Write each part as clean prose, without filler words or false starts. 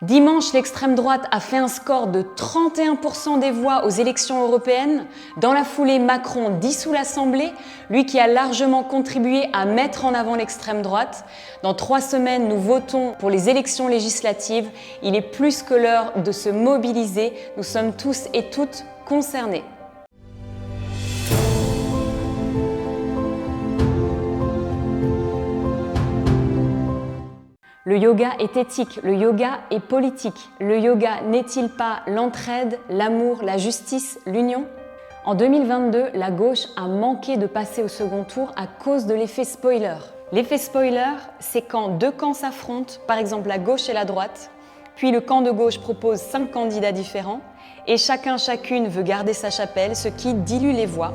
Dimanche, l'extrême droite a fait un score de 31% des voix aux élections européennes. Dans la foulée, Macron dissout l'Assemblée, lui qui a largement contribué à mettre en avant l'extrême droite. Dans 3 semaines, nous votons pour les élections législatives. Il est plus que l'heure de se mobiliser. Nous sommes tous et toutes concernés. Le yoga est éthique, le yoga est politique. Le yoga n'est-il pas l'entraide, l'amour, la justice, l'union? En 2022, la gauche a manqué de passer au second tour à cause de l'effet spoiler. L'effet spoiler, c'est quand 2 camps s'affrontent, par exemple la gauche et la droite, puis le camp de gauche propose 5 candidats différents, et chacune veut garder sa chapelle, ce qui dilue les voix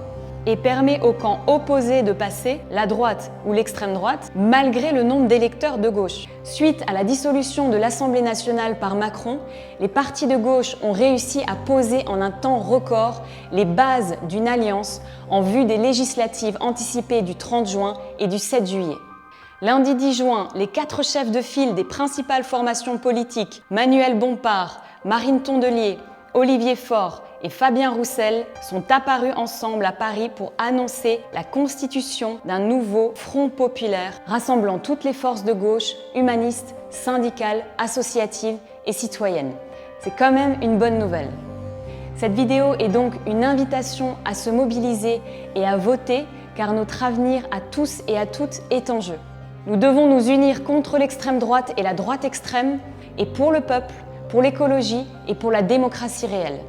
et permet au camp opposé de passer, la droite ou l'extrême droite, malgré le nombre d'électeurs de gauche. Suite à la dissolution de l'Assemblée nationale par Macron, les partis de gauche ont réussi à poser en un temps record les bases d'une alliance en vue des législatives anticipées du 30 juin et du 7 juillet. Lundi 10 juin, les 4 chefs de file des principales formations politiques, Manuel Bompard, Marine Tondelier, Olivier Faure et Fabien Roussel, sont apparus ensemble à Paris pour annoncer la constitution d'un nouveau front populaire rassemblant toutes les forces de gauche, humanistes, syndicales, associatives et citoyennes. C'est quand même une bonne nouvelle. Cette vidéo est donc une invitation à se mobiliser et à voter car notre avenir à tous et à toutes est en jeu. Nous devons nous unir contre l'extrême droite et la droite extrême et pour le peuple, pour l'écologie et pour la démocratie réelle.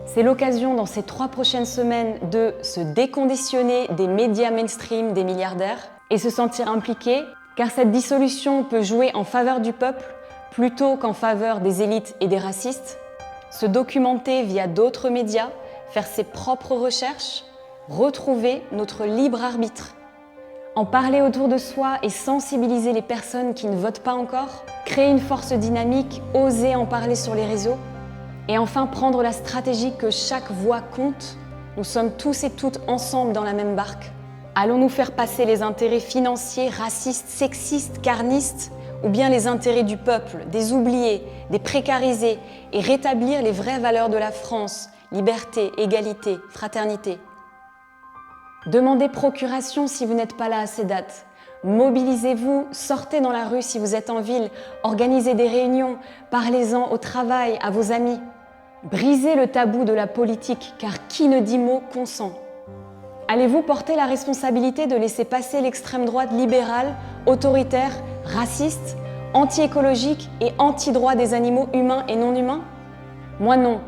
C'est l'occasion dans ces 3 prochaines semaines de se déconditionner des médias mainstream des milliardaires et se sentir impliqué, car cette dissolution peut jouer en faveur du peuple plutôt qu'en faveur des élites et des racistes, se documenter via d'autres médias, faire ses propres recherches, retrouver notre libre arbitre. En parler autour de soi et sensibiliser les personnes qui ne votent pas encore, créer une force dynamique, oser en parler sur les réseaux, et enfin prendre la stratégie que chaque voix compte. Nous sommes tous et toutes ensemble dans la même barque. Allons-nous faire passer les intérêts financiers, racistes, sexistes, carnistes, ou bien les intérêts du peuple, des oubliés, des précarisés, et rétablir les vraies valeurs de la France, liberté, égalité, fraternité? Demandez procuration si vous n'êtes pas là à ces dates. Mobilisez-vous, sortez dans la rue si vous êtes en ville, organisez des réunions, parlez-en au travail, à vos amis. Brisez le tabou de la politique, car qui ne dit mot consent. Allez-vous porter la responsabilité de laisser passer l'extrême droite libérale, autoritaire, raciste, anti-écologique et anti-droit des animaux humains et non humains? Moi non.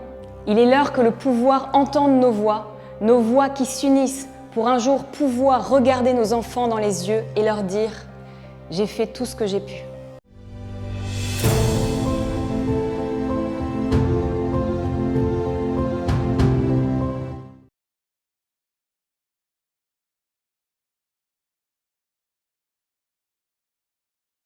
Il est l'heure que le pouvoir entende nos voix qui s'unissent pour un jour pouvoir regarder nos enfants dans les yeux et leur dire « J'ai fait tout ce que j'ai pu ».